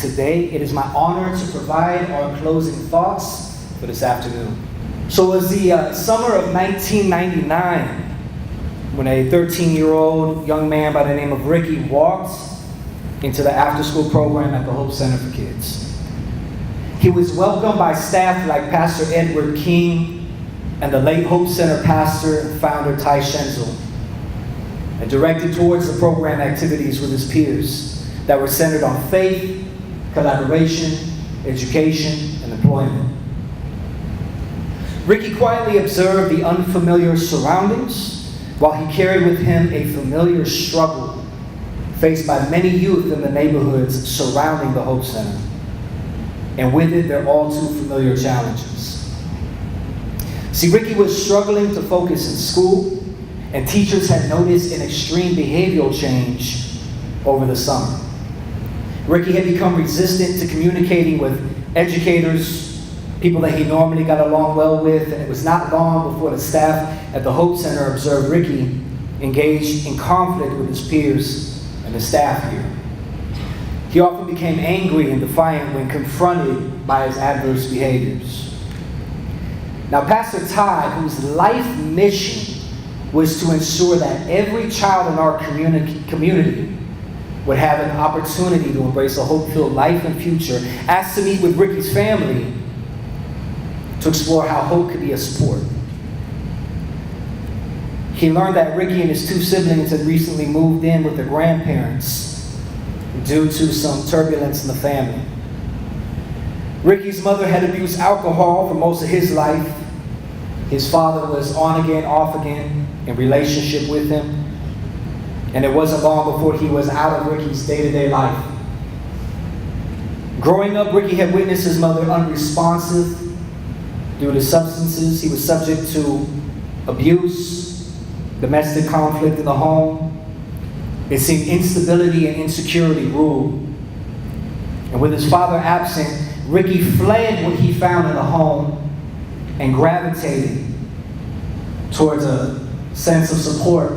today. It is my honor to provide our closing thoughts for this afternoon. So it was the summer of 1999 when a 13-year-old young man by the name of Ricky walked into the after-school program at the Hope Center for Kids. He was welcomed by staff like Pastor Edward King and the late Hope Center pastor and founder Ty Schenzel, and directed towards the program activities with his peers that were centered on faith, collaboration, education, and employment. Ricky quietly observed the unfamiliar surroundings while he carried with him a familiar struggle faced by many youth in the neighborhoods surrounding the Hope Center, and with it their all too familiar challenges. See, Ricky was struggling to focus in school, and teachers had noticed an extreme behavioral change over the summer. Ricky had become resistant to communicating with educators, people that he normally got along well with, and it was not long before the staff at the Hope Center observed Ricky engaged in conflict with his peers and the staff here. He often became angry and defiant when confronted by his adverse behaviors. Now, Pastor Ty, whose life mission was to ensure that every child in our community would have an opportunity to embrace a hope-filled life and future, asked to meet with Ricky's family to explore how hope could be a support. He learned that Ricky and his two siblings had recently moved in with their grandparents due to some turbulence in the family. Ricky's mother had abused alcohol for most of his life. His father was on again, off again in relationship with him. And it wasn't long before he was out of Ricky's day-to-day life. Growing up, Ricky had witnessed his mother unresponsive due to substances. He was subject to abuse, domestic conflict in the home. It seemed instability and insecurity ruled. And with his father absent, Ricky fled what he found in the home and gravitated towards a sense of support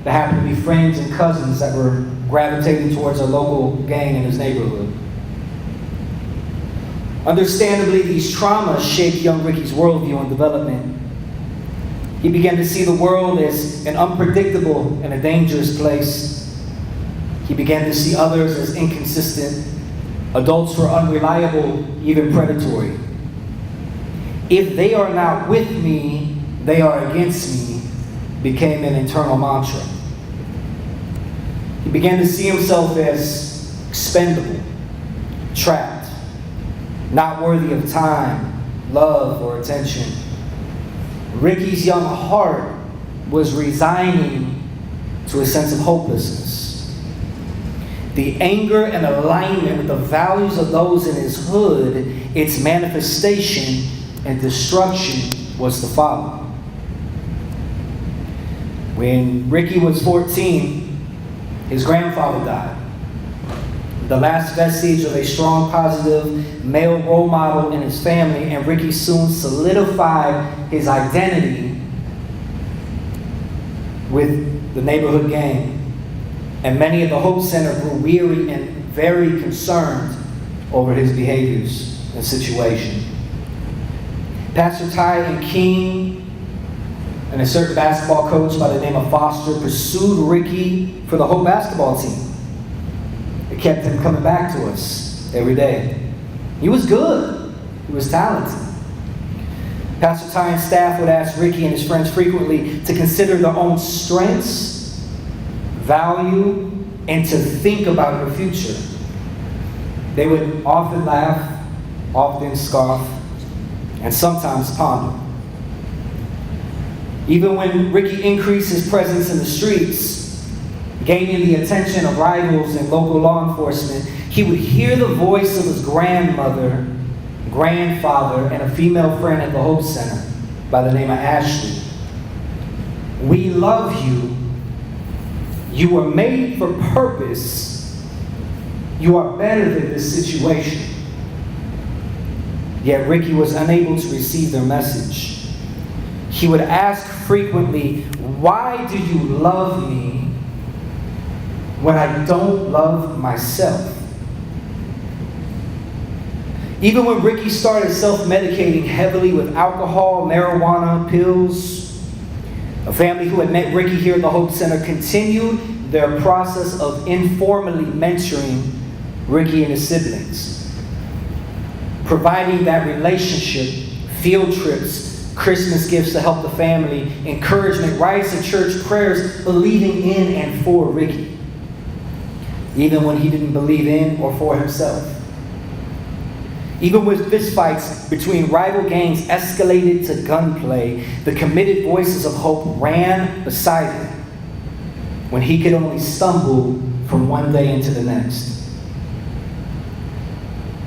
that happened to be friends and cousins that were gravitating towards a local gang in his neighborhood. Understandably, these traumas shaped young Ricky's worldview and development. He began to see the world as an unpredictable and a dangerous place. He began to see others as inconsistent. Adults were unreliable, even predatory. If they are not with me, they are against me, became an internal mantra. He began to see himself as expendable, trapped, not worthy of time, love, or attention. Ricky's young heart was resigning to a sense of hopelessness. The anger and alignment with the values of those in his hood, its manifestation and destruction was to follow. When Ricky was 14, his grandfather died. The last vestige of a strong, positive male role model in his family, and Ricky soon solidified his identity with the neighborhood gang. And many at the Hope Center grew weary and very concerned over his behaviors and situation. Pastor Ty and King and a certain basketball coach by the name of Foster pursued Ricky for the whole basketball team. It kept him coming back to us every day. He was good. He was talented. Pastor Ty and staff would ask Ricky and his friends frequently to consider their own strengths, value, and to think about their future. They would often laugh, often scoff, and sometimes ponder. Even when Ricky increased his presence in the streets, gaining the attention of rivals and local law enforcement, he would hear the voice of his grandmother, grandfather, and a female friend at the Hope Center by the name of Ashley. "We love you. You were made for purpose. You are better than this situation." Yet Ricky was unable to receive their message. He would ask frequently, "Why do you love me when I don't love myself?" Even when Ricky started self-medicating heavily with alcohol, marijuana, pills, a family who had met Ricky here at the Hope Center continued their process of informally mentoring Ricky and his siblings, providing that relationship, field trips, Christmas gifts to help the family, encouragement, rides to church, prayers, believing in and for Ricky, even when he didn't believe in or for himself. Even with fistfights between rival gangs escalated to gunplay, the committed voices of hope ran beside him when he could only stumble from one day into the next.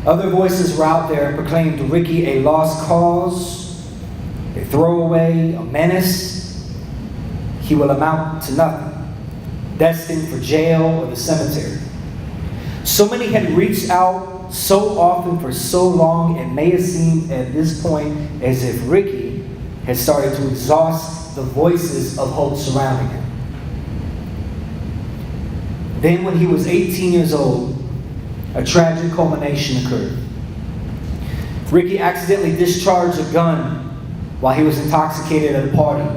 Other voices were out there proclaimed Ricky a lost cause, a throwaway, a menace. He will amount to nothing, destined for jail or the cemetery. So many had reached out so often for so long, it may have seemed at this point as if Ricky had started to exhaust the voices of hope surrounding him. Then when he was 18 years old, a tragic culmination occurred. Ricky accidentally discharged a gun while he was intoxicated at a party,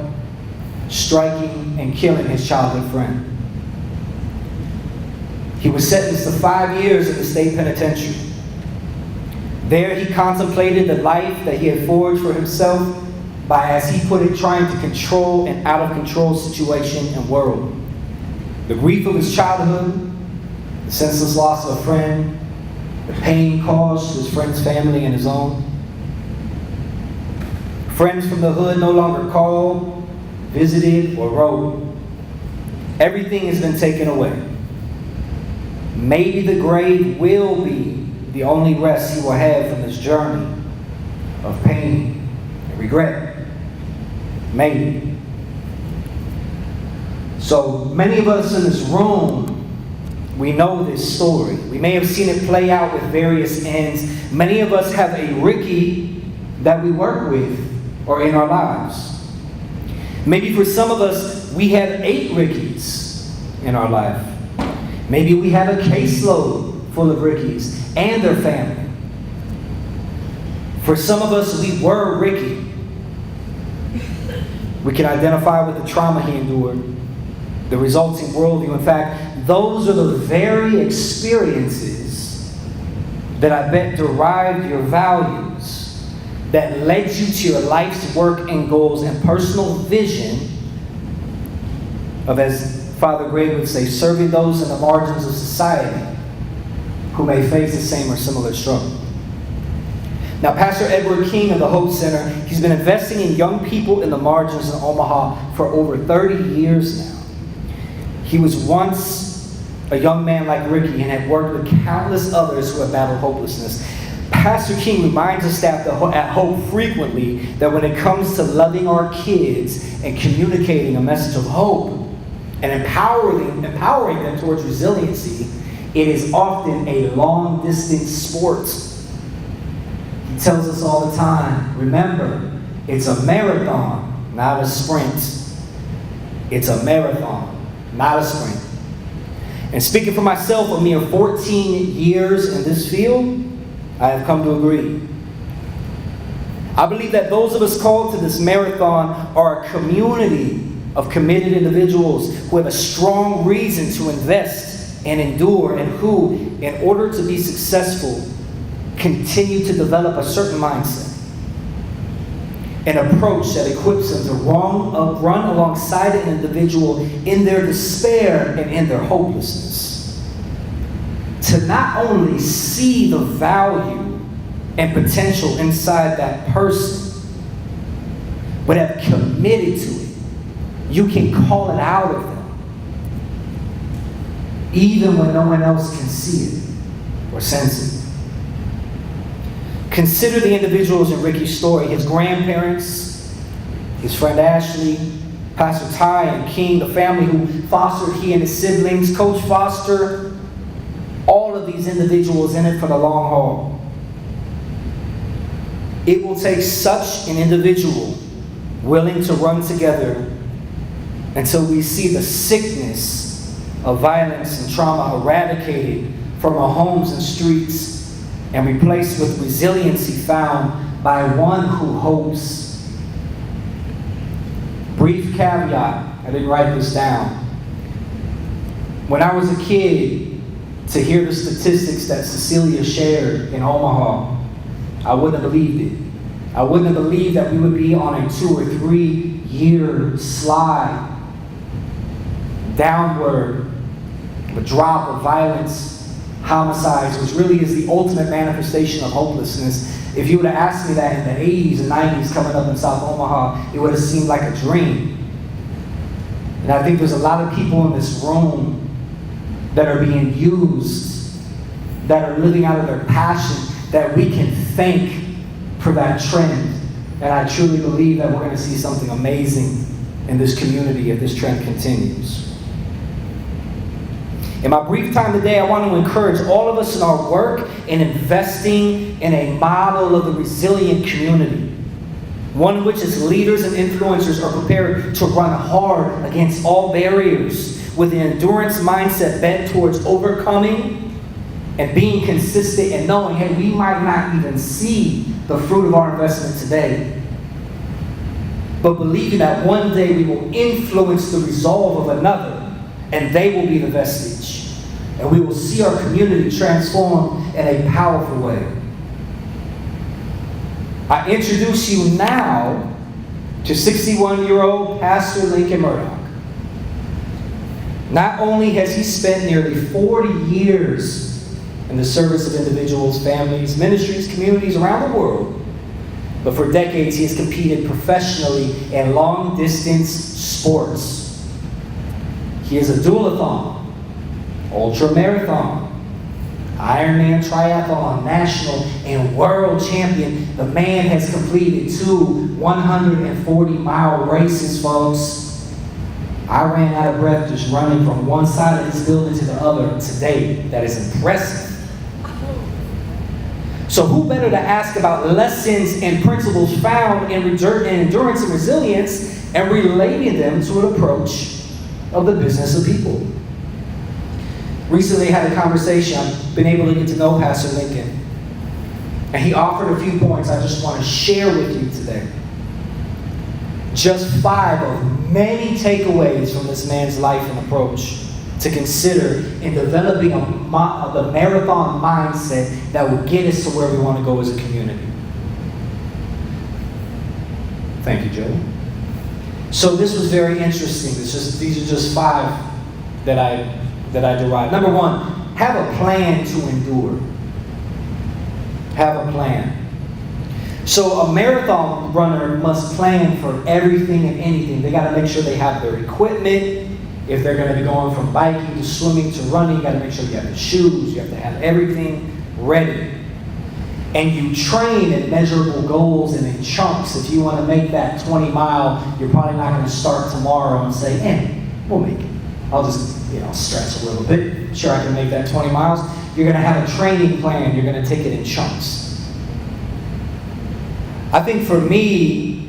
striking and killing his childhood friend. He was sentenced to 5 years in the state penitentiary. There he contemplated the life that he had forged for himself by, as he put it, trying to control an out-of-control situation and world. The grief of his childhood, the senseless loss of a friend, the pain caused to his friend's family and his own. Friends from the hood no longer called, visited, or wrote. Everything has been taken away. Maybe the grave will be the only rest he will have from this journey of pain and regret. Maybe. So many of us in this room, we know this story. We may have seen it play out with various ends. Many of us have a Ricky that we work with or in our lives. Maybe for some of us, we have 8 Rickies in our life. Maybe we have a caseload full of Rickies and their family. For some of us, we were Ricky. We can identify with the trauma he endured, the resulting worldview. In fact, those are the very experiences that I bet derived your values, that led you to your life's work and goals and personal vision of, as Father Gray would say, serving those in the margins of society who may face the same or similar struggle. Now, Pastor Edward King of the Hope Center, he's been investing in young people in the margins in Omaha for over 30 years now. He was once a young man like Ricky and had worked with countless others who have battled hopelessness. Pastor King reminds the staff at Hope frequently that when it comes to loving our kids and communicating a message of hope and empowering them towards resiliency, it is often a long-distance sport. He tells us all the time, remember, it's a marathon, not a sprint. It's a marathon, not a sprint. And speaking for myself, a mere 14 years in this field, I have come to agree. I believe that those of us called to this marathon are a community of committed individuals who have a strong reason to invest and endure, and who, in order to be successful, continue to develop a certain mindset, an approach that equips them to run alongside an individual in their despair and in their hopelessness, to not only see the value and potential inside that person, but have committed to it. You can call it out of them, even when no one else can see it or sense it. Consider the individuals in Ricky's story: his grandparents, his friend Ashley, Pastor Ty and King, the family who fostered he and his siblings, Coach Foster, all of these individuals in it for the long haul. It will take such an individual willing to run together until we see the sickness of violence and trauma eradicated from our homes and streets and replaced with resiliency found by one who hopes. Brief caveat, I didn't write this down. When I was a kid, to hear the statistics that Cecilia shared in Omaha, I wouldn't have believed it. I wouldn't have believed that we would be on a 2 or 3 year slide downward, a drop of violence, homicides, which really is the ultimate manifestation of hopelessness. If you would have asked me that in the 80s and 90s coming up in South Omaha, it would have seemed like a dream. And I think there's a lot of people in this room that are being used, that are living out of their passion, that we can thank for that trend. And I truly believe that we're going to see something amazing in this community if this trend continues. In my brief time today, I want to encourage all of us in our work in investing in a model of the resilient community, one in which its leaders and influencers are prepared to run hard against all barriers with an endurance mindset bent towards overcoming and being consistent and knowing, hey, we might not even see the fruit of our investment today, but believing that one day we will influence the resolve of another and they will be the vestige. And we will see our community transform in a powerful way. I introduce you now to 61-year-old Pastor Lincoln Murdoch. Not only has he spent nearly 40 years in the service of individuals, families, ministries, communities around the world, but for decades he has competed professionally in long-distance sports. He is a duathlon, ultra-marathon, Ironman triathlon, national and world champion. The man has completed 2 140-mile races, folks. I ran out of breath just running from one side of this building to the other today. That is impressive. So who better to ask about lessons and principles found in endurance and resilience and relating them to an approach of the business of people. Recently I had a conversation. I've been able to get to know Pastor Lincoln. And he offered a few points I just want to share with you today. Just 5 of many takeaways from this man's life and approach to consider in developing the marathon mindset that will get us to where we want to go as a community. Thank you, Joe. So this was very interesting. These are just 5 that I derived. Number 1, have a plan to endure. Have a plan. So a marathon runner must plan for everything and anything. They got to make sure they have their equipment. If they're going to be going from biking to swimming to running, you got to make sure you have the shoes. You have to have everything ready. And you train in measurable goals and in chunks. If you want to make that 20-mile, you're probably not going to start tomorrow and say, we'll make it. I'll just, stretch a little bit. Sure, I can make that 20 miles. You're going to have a training plan. You're going to take it in chunks. I think for me,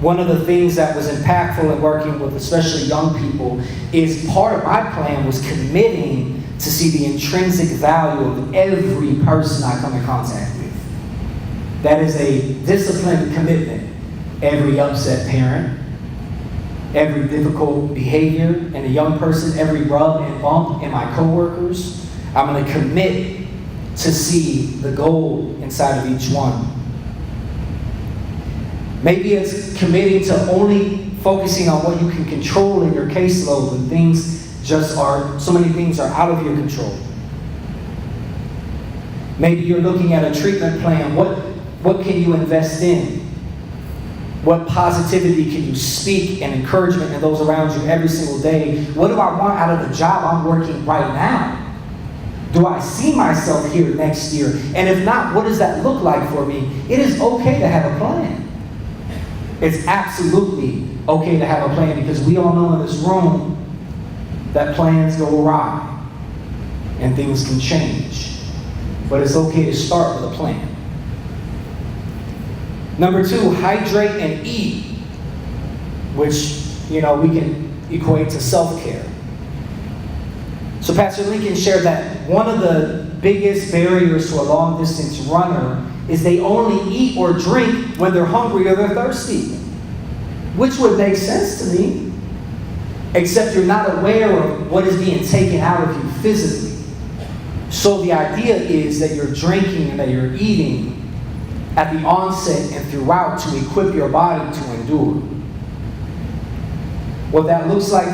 one of the things that was impactful in working with especially young people is part of my plan was committing to see the intrinsic value of every person I come in contact with. That is a disciplined commitment. Every upset parent, every difficult behavior in a young person, every rub and bump in my coworkers, I'm going to commit to see the goal inside of each one. Maybe it's committing to only focusing on what you can control in your caseload when so many things are out of your control. Maybe you're looking at a treatment plan. What can you invest in? What positivity can you speak and encouragement in those around you every single day? What do I want out of the job I'm working right now? Do I see myself here next year? And if not, what does that look like for me? It is okay to have a plan. It's absolutely okay to have a plan because we all know in this room that plans go awry and things can change. But it's okay to start with a plan. Number 2, hydrate and eat, which, we can equate to self-care. So Pastor Lincoln shared that one of the biggest barriers to a long-distance runner is they only eat or drink when they're hungry or they're thirsty. Which would make sense to me, except you're not aware of what is being taken out of you physically. So the idea is that you're drinking and that you're eating at the onset and throughout to equip your body to endure. What that looks like,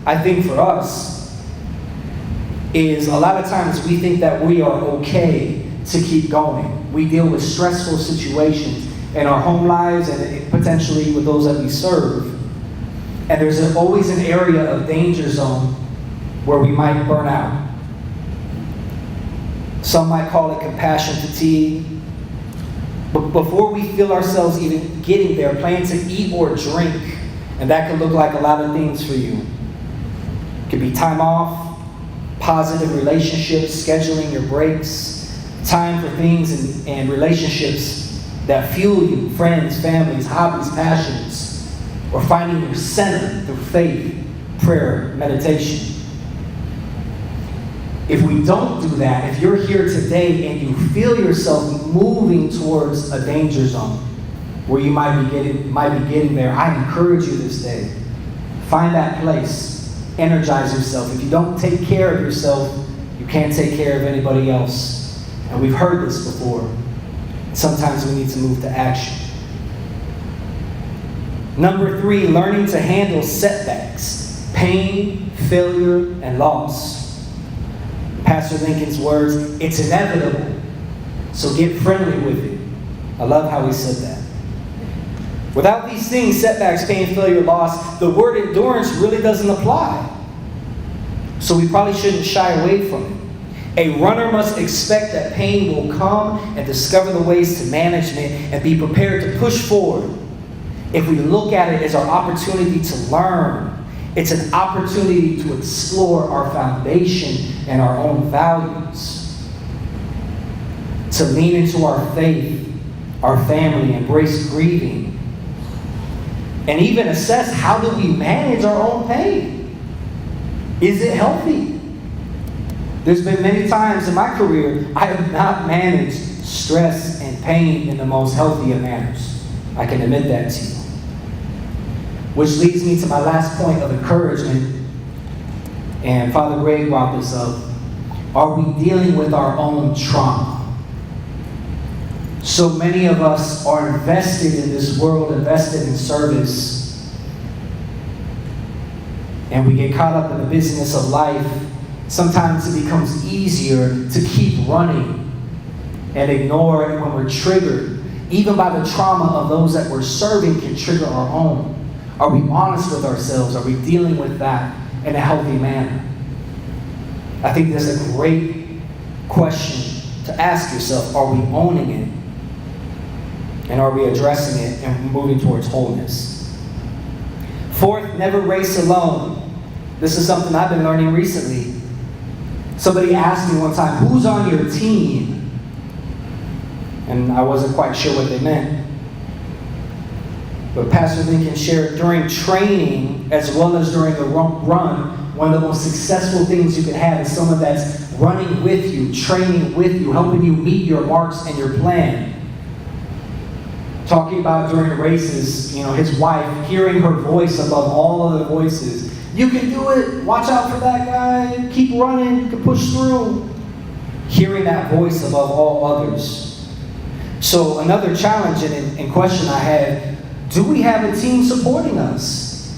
I think, for us is a lot of times we think that we are okay to keep going. We deal with stressful situations in our home lives and potentially with those that we serve. And there's always an area of danger zone where we might burn out. Some might call it compassion fatigue. But before we feel ourselves even getting there, plan to eat or drink. And that can look like a lot of things for you. It could be time off, positive relationships, scheduling your breaks, time for things and relationships that fuel you, friends, families, hobbies, passions, or finding your center through faith, prayer, meditation. If we don't do that, if you're here today and you feel yourself moving towards a danger zone where you might be getting there, I encourage you this day. Find that place. Energize yourself. If you don't take care of yourself, you can't take care of anybody else. And we've heard this before. Sometimes we need to move to action. Number 3, learning to handle setbacks, pain, failure, and loss. Pastor Lincoln's words, it's inevitable, so get friendly with it. I love how he said that. Without these things, setbacks, pain, failure, loss, the word endurance really doesn't apply. So we probably shouldn't shy away from it. A runner must expect that pain will come and discover the ways to manage it and be prepared to push forward. If we look at it as our opportunity to learn, it's an opportunity to explore our foundation and our own values. To lean into our faith, our family, embrace grieving, and even assess how do we manage our own pain. Is it healthy? There's been many times in my career I have not managed stress and pain in the most healthy of manners. I can admit that to you. Which leads me to my last point of encouragement. And Father Greg brought this up. Are we dealing with our own trauma? So many of us are invested in this world, invested in service. And we get caught up in the busyness of life. Sometimes it becomes easier to keep running and ignore it when we're triggered. Even by the trauma of those that we're serving can trigger our own. Are we honest with ourselves? Are we dealing with that in a healthy manner? I think that's a great question to ask yourself. Are we owning it? And are we addressing it and moving towards wholeness? 4th, never race alone. This is something I've been learning recently. Somebody asked me one time, who's on your team? And I wasn't quite sure what they meant. But Pastor Lincoln shared during training, as well as during the run, one of the most successful things you can have is someone that's running with you, training with you, helping you meet your marks and your plan. Talking about during races, his wife, hearing her voice above all other voices. You can do it. Watch out for that guy. Keep running. You can push through. Hearing that voice above all others. So another challenge and question I had, do we have a team supporting us?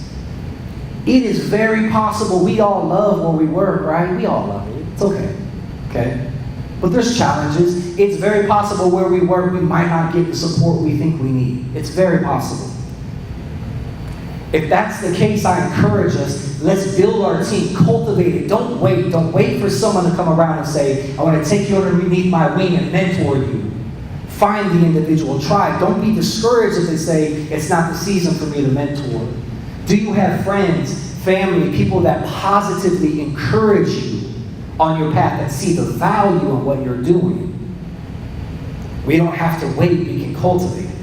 It is very possible we all love where we work, right? We all love it. It's okay? But there's challenges. It's very possible where we work we might not get the support we think we need. It's very possible. If that's the case, I encourage us, let's build our team, cultivate it. Don't wait. Don't wait for someone to come around and say, I want to take you underneath my wing and mentor you. Find the individual. Try. Don't be discouraged if they say, it's not the season for me to mentor. Do you have friends, family, people that positively encourage you on your path, that see the value in what you're doing? We don't have to wait. We can cultivate it.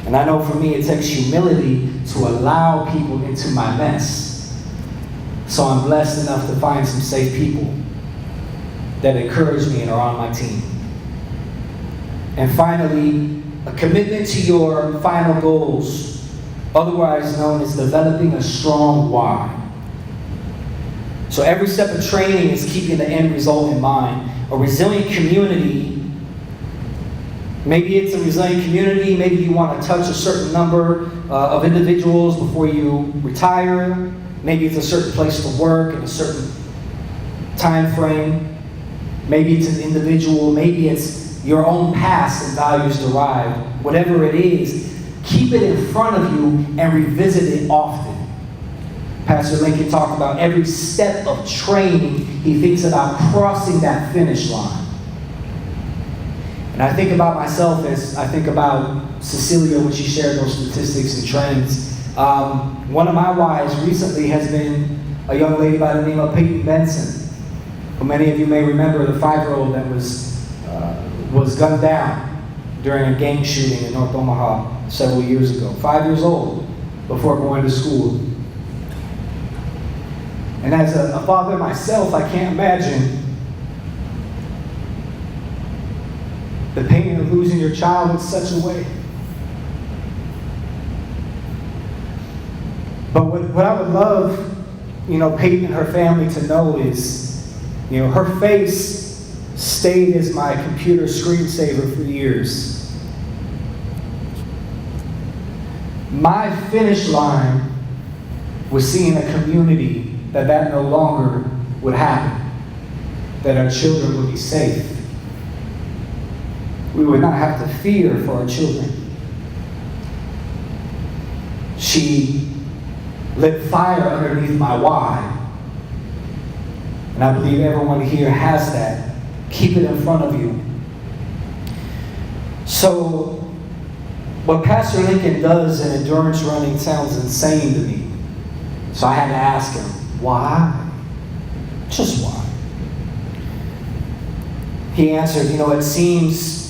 And I know for me, it takes humility to allow people into my mess. So I'm blessed enough to find some safe people. that encourage me and are on my team. And finally, a commitment to your final goals, otherwise known as developing a strong why. So every step of training is keeping the end result in mind. A resilient community, maybe it's a resilient community, maybe you want to touch a certain number of individuals before you retire. Maybe it's a certain place to work in a certain time frame. Maybe it's an individual, maybe it's your own past and values derived. Whatever it is, keep it in front of you and revisit it often. Pastor Lincoln talked about every step of training, he thinks about crossing that finish line. And I think about myself as I think about Cecilia when she shared those statistics and trends. One of my whys recently has been a young lady by the name of Benson, who many of you may remember, the 5-year-old that was gunned down during a gang shooting in North Omaha several years ago. 5 years old, before going to school. And as a father myself, I can't imagine the pain of losing your child in such a way. But what I would love, Peyton and her family to know is, her face stayed as my computer screensaver for years. My finish line was seeing a community that no longer would happen, that our children would be safe. We would not have to fear for our children. She lit fire underneath my why. And I believe everyone here has that. Keep it in front of you. So, what Pastor Lincoln does in endurance running sounds insane to me. So I had to ask him, why? Just why? He answered, it seems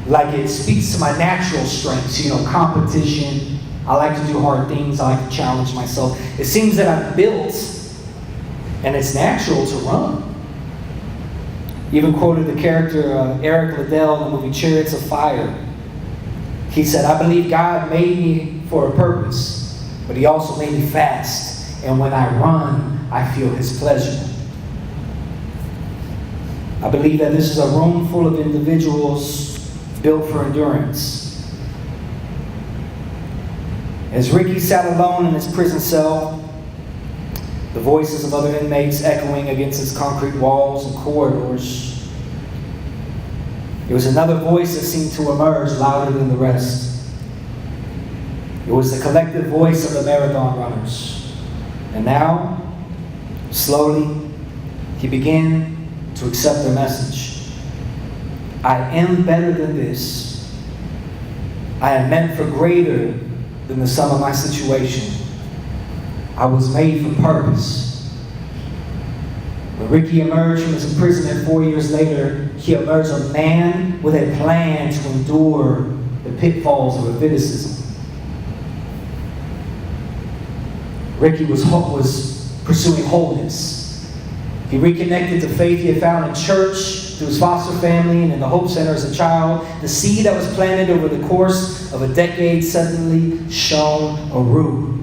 like it speaks to my natural strengths, competition. I like to do hard things. I like to challenge myself. It seems that I'm built, and it's natural to run. He even quoted the character Eric Liddell in the movie Chariots of Fire. He said, I believe God made me for a purpose, but He also made me fast. And when I run, I feel His pleasure. I believe that this is a room full of individuals built for endurance. As Ricky sat alone in his prison cell, the voices of other inmates echoing against its concrete walls and corridors, there was another voice that seemed to emerge louder than the rest. It was the collective voice of the marathon runners. And now, slowly, he began to accept their message. I am better than this. I am meant for greater than the sum of my situation. I was made for purpose. When Ricky emerged from his imprisonment 4 years later, he emerged a man with a plan to endure the pitfalls of rapidicism. Ricky was pursuing wholeness. He reconnected to faith he had found in church, through his foster family, and in the Hope Center as a child. The seed that was planted over the course of a decade suddenly shone a root.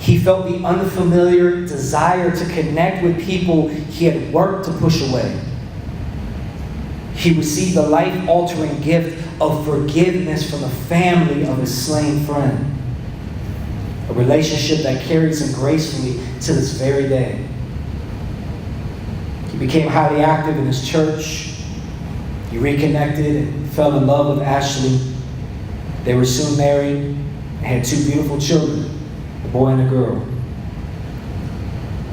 He felt the unfamiliar desire to connect with people he had worked to push away. He received the life-altering gift of forgiveness from the family of his slain friend. A relationship that carries him gracefully to this very day. He became highly active in his church. He reconnected and fell in love with Ashley. They were soon married and had 2 beautiful children, a boy and a girl.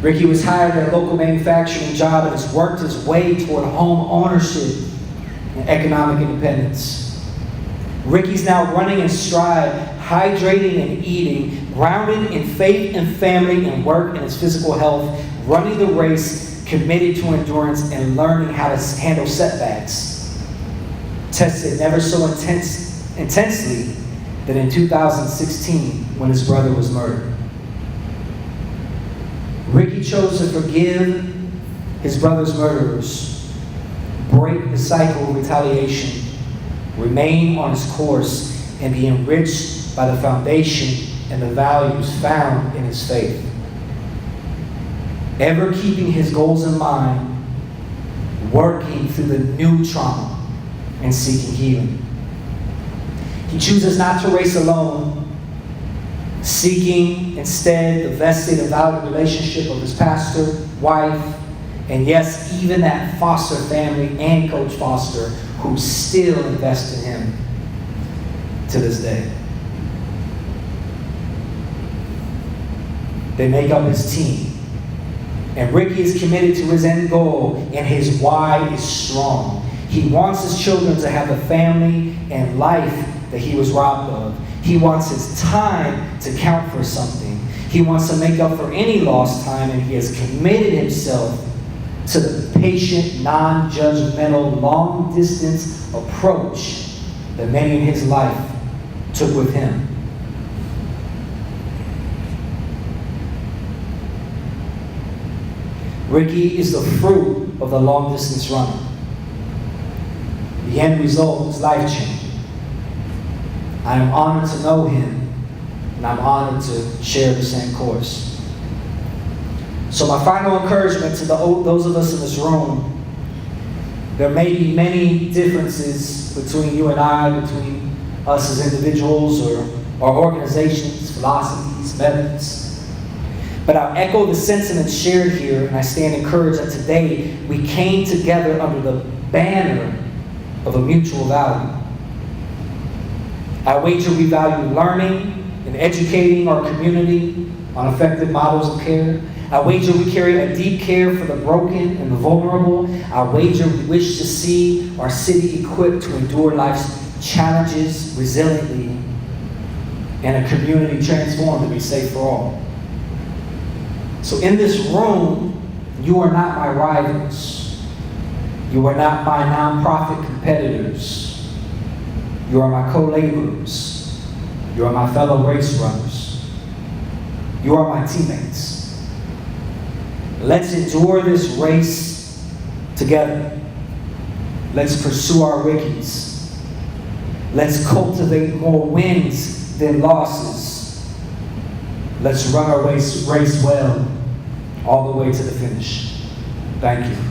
Ricky was hired at a local manufacturing job and has worked his way toward home ownership and economic independence. Ricky's now running in stride, hydrating and eating, grounded in faith and family and work and his physical health, running the race, committed to endurance and learning how to handle setbacks. Tested never so intensely than in 2016 when his brother was murdered. Ricky chose to forgive his brother's murderers, break the cycle of retaliation, remain on his course, and be enriched by the foundation and the values found in his faith. Ever keeping his goals in mind, working through the new trauma and seeking healing. He chooses not to race alone, seeking instead the vested and valued relationship of his pastor, wife, and yes, even that foster family and Coach Foster, who still invest in him to this day. They make up his team. And Ricky is committed to his end goal, and his why is strong. He wants his children to have the family and life that he was robbed of. He wants his time to count for something. He wants to make up for any lost time, and he has committed himself to the patient, non-judgmental, long-distance approach that many in his life took with him. Ricky is the fruit of the long-distance runner. The end result is life-changing. I am honored to know him, and I'm honored to share the same course. So my final encouragement to those of us in this room, there may be many differences between you and I, between us as individuals or our organizations, philosophies, methods. But I'll echo the sentiments shared here, and I stand encouraged that today we came together under the banner of a mutual value. I wager we value learning and educating our community on effective models of care. I wager we carry a deep care for the broken and the vulnerable. I wager we wish to see our city equipped to endure life's challenges resiliently and a community transformed to be safe for all. So in this room, you are not my rivals. You are not my nonprofit competitors. You are my co-laborers. You are my fellow race runners. You are my teammates. Let's endure this race together. Let's pursue our Rickies. Let's cultivate more wins than losses. Let's run our race well all the way to the finish. Thank you.